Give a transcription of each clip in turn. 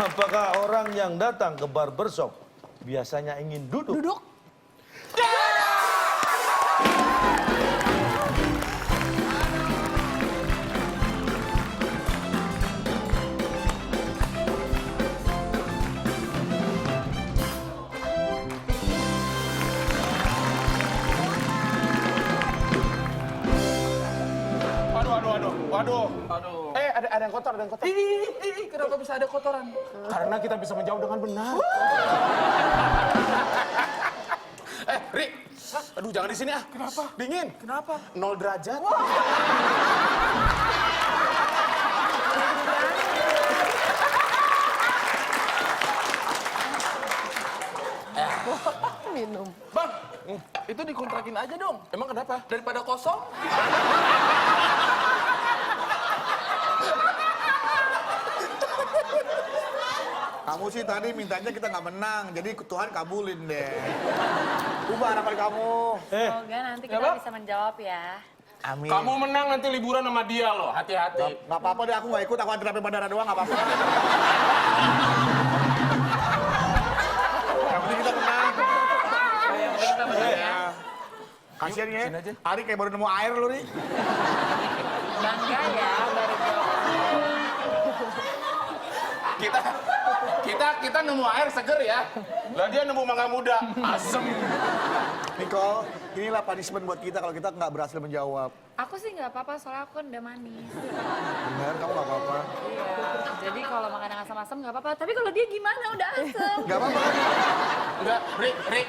Apakah orang yang datang ke barbershop biasanya ingin duduk? Duduk. Waduh. Ada yang kotor, Ini, kenapa bisa ada kotoran? Karena kita bisa menjawab dengan benar. Rik. Aduh, jangan di sini ah. Kenapa? Dingin. Kenapa? 0 derajat. Minum. Bang, itu dikontrakin aja dong. Emang kenapa? Daripada kosong. Kamu sih tadi mintanya kita nggak menang, jadi Tuhan kabulin deh. Ubah harapan kamu. Semoga nanti kita bisa menjawab ya. Amin. Kamu menang nanti liburan sama dia loh. Hati-hati. Nggak apa-apa deh, aku nggak ikut. Aku antri bandara doang, nggak apa-apa. Yang penting kita menang. Kasian ya, Ari kayak baru nemu air lu nih. Bangga ya baru jawab. Kita nemu air seger ya. Lah dia nemu mangga muda, asem. Nicole, inilah punishment buat kita kalau kita nggak berhasil menjawab. Aku sih nggak apa-apa soalnya aku kan udah manis. Benar, kamu nggak apa-apa. Iya. Jadi kalau makan yang asam-asam nggak apa-apa. Tapi kalau dia gimana udah asam. Nggak apa-apa. Enggak, Rik.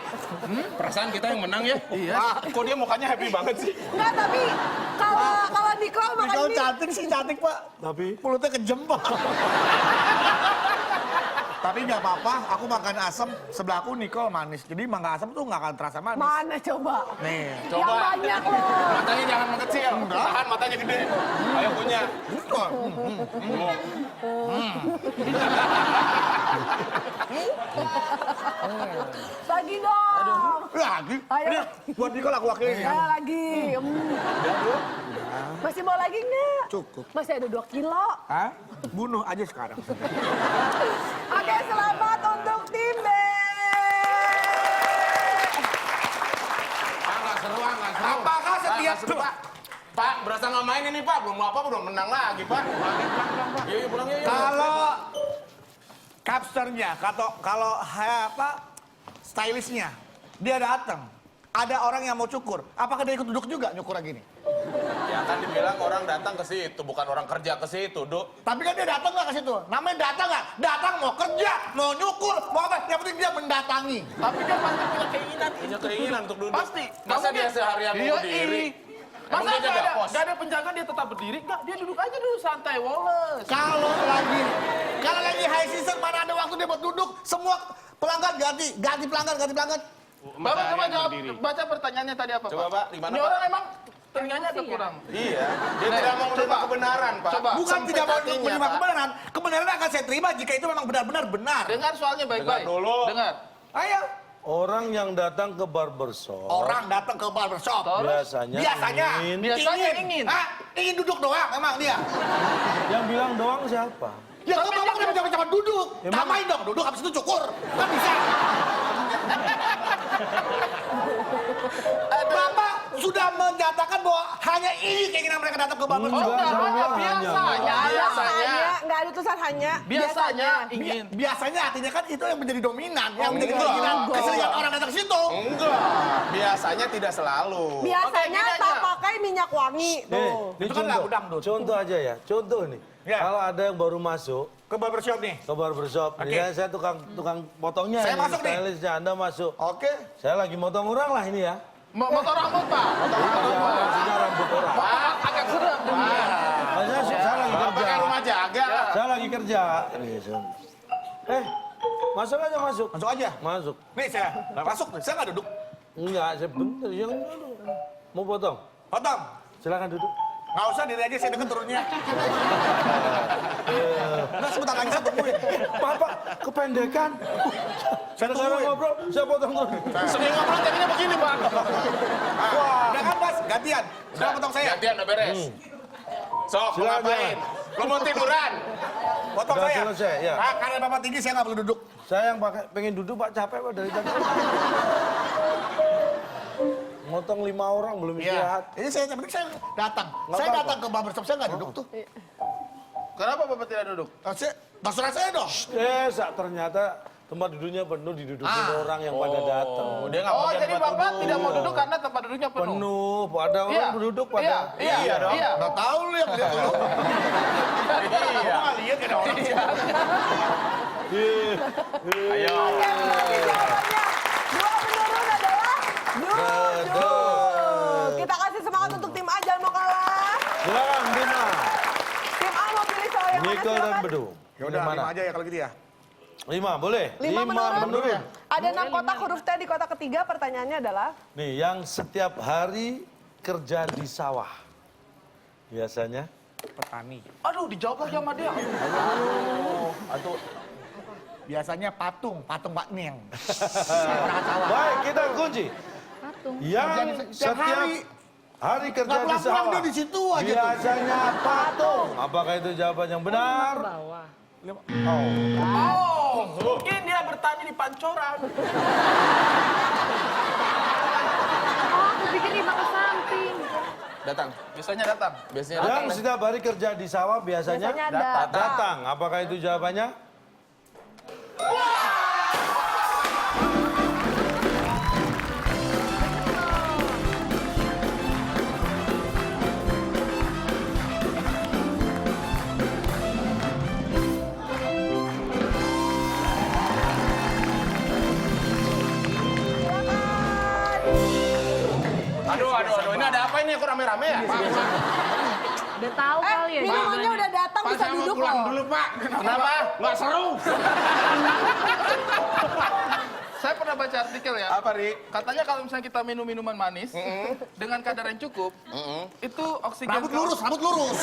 Perasaan kita yang menang ya? Iya. Kok dia mukanya happy banget sih? Enggak, tapi kalau Nicole makan Nicole mie. cantik sih, cantik Pak. Tapi mulutnya kejem Pak. Tapi nggak apa-apa, aku makan asam, sebelah aku Nicole manis. Jadi mangga asam tuh nggak akan terasa manis. Mana coba? Nih, Coba. Yang banyak loh. Matanya jangan mengecil. Tahan matanya gede. Ayo punya. Nicole. Bagi dong. Lagi? Ayo. Ini buat Nicole aku wakilin ya. Ya lagi. Masih mau lagi nggak? Cukup. Masih ada 2 kilo. Hah? Bunuh aja sekarang. Oke, selamat untuk tim B. Nggak seru. Apakah setiap Pak, berasa nggak main ini Pak. Belum menang lagi Pak. Yuk pulang yuk. Kalau capsternya, kalau stylistnya, dia datang, ada orang yang mau cukur, apakah dia ikut duduk juga nyukur lagi nih? Ya kan dibilang orang datang ke situ, bukan orang kerja ke situ, Duk. Tapi kan dia datang nggak ke situ? Namanya datang nggak? Datang mau kerja, mau nyukur, mau apa? Yang penting dia mendatangi. Tapi dia pasti punya keinginan untuk duduk. Pasti. Masa dia seharian mau berdiri? Emang Masa dia jaga pos? nggak ada penjaga dia tetap berdiri? Nggak, dia duduk aja dulu santai, Wallace. Kalau lagi high season, mana ada waktu dia buat duduk? Semua pelanggan ganti pelanggan. Bapak coba jawab, baca pertanyaannya tadi apa, Coba, Pak, di mana, Ini Pak? orang emang telinganya agak kurang. Iya, dia tidak mau menerima kebenaran, Pak. Coba. Bukan Sempit tidak mau hatinya, menerima Pak. kebenaran. Kebenaran akan saya terima jika itu memang benar-benar benar. Dengar soalnya baik-baik. Dengar dulu. Dengar. Ayo. Orang yang datang ke barbershop Orang datang ke barbershop. biasanya ingin. Hah? Ingin duduk doang emang dia. Yang bilang doang siapa? Ya kalau bapak kenapa jangan duduk. Emang- Tambahin dong duduk habis itu cukur. Kan bisa. Bapak sudah menyatakan bahwa hanya ini keinginan mereka datang ke barbershop. Enggak, saya bilang biasanya. Nggak ada tulisan hanya. Biasanya ingin. Biasanya artinya kan itu yang menjadi dominan, yang menjadi keinginan keseringan orang datang ke situ. Enggak, biasanya tidak selalu. Biasanya Oke, gini tak aja. pakai minyak wangi. Nih, Tuh. ini Itu kan lagu dangdut. contoh aja ya. Contoh nih. Ya. Kalau ada yang baru masuk Ke barbershop nih. ke barbershop, Oke. misalnya saya tukang potongnya, Saya ini, masuk nih. stylistnya, Anda masuk. Oke. Saya lagi motong orang lah ini ya. Motor rambut, Pak. Maksudnya rambut orang. Pak, agak serem. Maksudnya saya lagi Pakai kerja. rumah jaga. Saya lagi kerja. Masuk aja masuk. Masuk aja. Masuk. Nih saya masuk, saya nggak duduk. Enggak, saya bener. Yang mau potong. Potong. Silakan duduk. Nggak usah diri aja, saya deket turunnya. Nggak sebentar lagi saya tungguin. Bapak kependekan. Saya Sekarang tungguin. ngobrol, saya potong terus. Sering ngobrol jadinya begini, Pak. Wah. Udah kan Mas, gantian. Sekarang potong saya. Gantian udah beres. Sok, mau Silakan. ngapain? Lo mau tiduran? Potong Udah saya. selesai, ya. Nah, karena Bapak tinggi saya nggak perlu duduk. Saya yang pengen duduk Pak, capek Pak dari tadi. Motong 5 orang belum istirahat. Ini saya penting saya datang. Nggak Saya apa-apa. datang ke barbershop saya nggak duduk tuh. Kenapa Bapak tidak duduk? Terserah saya dong. Ternyata tempat duduknya penuh didudukin orang yang pada datang. Dia nggak mau Oh, jadi Bapak tidak mau duduk karena tempat duduknya penuh. Penuh, ada Iya. orang duduk pada. Iya dong. Iya. Nggak tahu lu yang lihat dulu. Iya. Nggak lihat ada orang. Ayo. Oke, berarti jawabannya dua menurun adalah duduk. Kita kasih semangat untuk tim A, jangan mau kalah. Silakan Bima, Tim A mau pilih soal yang mana Nikel dan silakan. Bedu. Ya udah, Yang 5 aja ya kalau gitu ya. 5 boleh. 5 menurun. menurun. Ada 6 kotak huruf T di kotak ketiga. Pertanyaannya adalah Nih, yang setiap hari kerja di sawah. Biasanya Petani. Aduh, dijawab lagi sama dia. Atau biasanya patung Pak Neng. baik, kita kunci. Patung. Yang Kerja setiap hari. hari kerja Nggak di pulang-pulang sawah. dia di situ aja tuh. Biasanya patung. Apakah itu jawaban yang benar? Bawah. Oh, mungkin dia bertanya di pancoran. Oh, aku pikir lima ke samping. Datang. Biasanya datang. Biasanya Yang setiap hari kerja di sawah biasanya, datang. Apakah itu jawabannya? Aduh, ini ada apa ini kok rame-rame ya? Udah tahu kali ya. minumannya udah datang, bisa duduk pulang loh. dulu, Pak. Kenapa? Nggak seru. Saya pernah baca artikel ya. Apa, Rik? Katanya kalau misalnya kita minum minuman manis dengan kadar yang cukup, itu oksigen Rambut lurus, rambut lurus.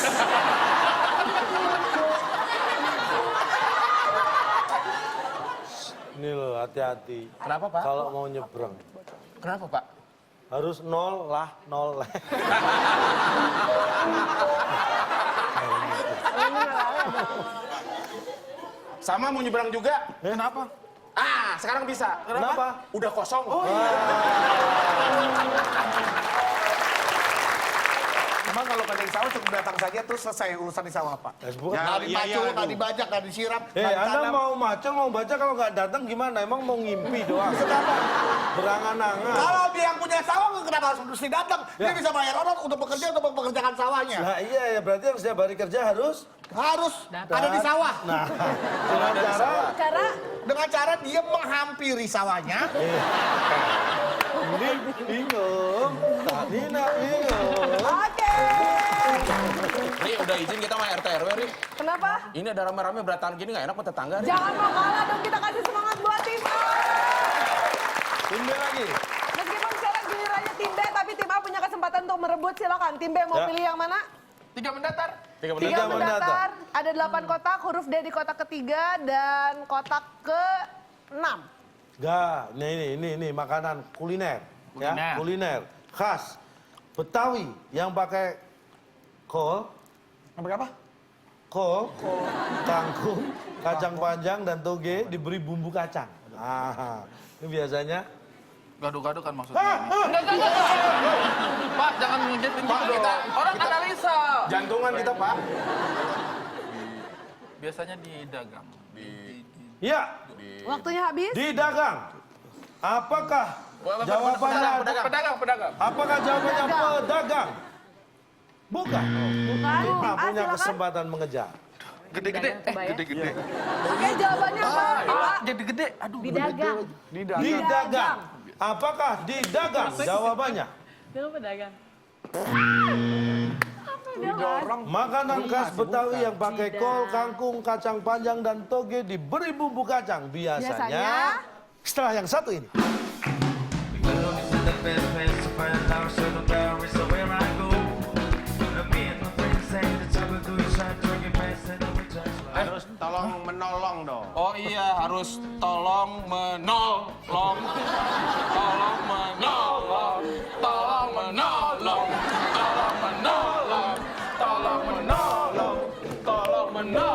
Ini loh, hati-hati. Kenapa, Pak? Kalau mau nyebrang. Kenapa, Pak? Harus nol lah. Sama mau nyebrang juga? Kenapa? Ah, sekarang bisa. Kenapa? Udah kosong. Emang kalau pada di sawah cukup datang saja terus selesai urusan di sawah, Pak. Bukan. Nggak dipacul, nggak dibajak, nggak disiram, nggak Anda ditanam. mau macul, mau baca, kalau nggak datang gimana? Emang mau ngimpi doang? Berangan-angan. Kalau dia yang punya sawah, kenapa harus mesti datang? Dia Ya. bisa bayar orang untuk bekerja, untuk mempekerjakan sawahnya. Nah iya ya, berarti yang setiap hari kerja harus Harus ada di sawah. Nah, dengan cara Dengan cara dia menghampiri sawahnya. ini bingung, Nina bingung. Oke. Ri, udah izin kita main RT RW, Ri. Kenapa? Ini ada rame-rame berantakan gini nggak enak buat tetangga, Ri. Jangan mau kalah dong, kita kasih semangat buat tim A. Tim B lagi. Meskipun sekarang gilirannya tim B, tapi tim A punya kesempatan untuk merebut. Silakan, tim B mau Ya. pilih yang mana? 3 mendatar. 3 menit. Tiga mendatar. mendatar. Ada 8 kotak, huruf D di kotak ketiga dan kotak ke-6. Enggak, ini makanan kuliner. Kuliner. Ya, kuliner khas Betawi yang pakai kol, Apa? kol, kangkung, kacang panjang dan toge diberi bumbu kacang. Nah, ini biasanya Gaduh-gaduh kan maksudnya. Enggak. Pak, jangan ngejetin Pak, gitu kita- dong. Orang analisa. Jantungan kita, Pak. Biasanya di dagang. ya Waktunya habis. di dagang. Apakah jawabannya? Pedagang. Apakah jawabannya pedagang? Bukan. Bukan. Tim A Ah, punya silakan. kesempatan mengejar. Gede-gede. Coba ya. Gede-gede. Oke, jawabannya apa? Pak? Gede-gede. Aduh. Didagang. Di dagang. Apakah di dagang? Jawabannya. Dia lu pedagang. Makanan khas Betawi yang pakai kol, kangkung, kacang panjang, dan toge diberi bumbu kacang. Biasanya, Biasanya? setelah yang satu ini. Harus tolong menolong dong. Oh iya, harus tolong menolong. Tolong menolong. Tolong menolong. Tolong menolong. Tolong menolong. menolong.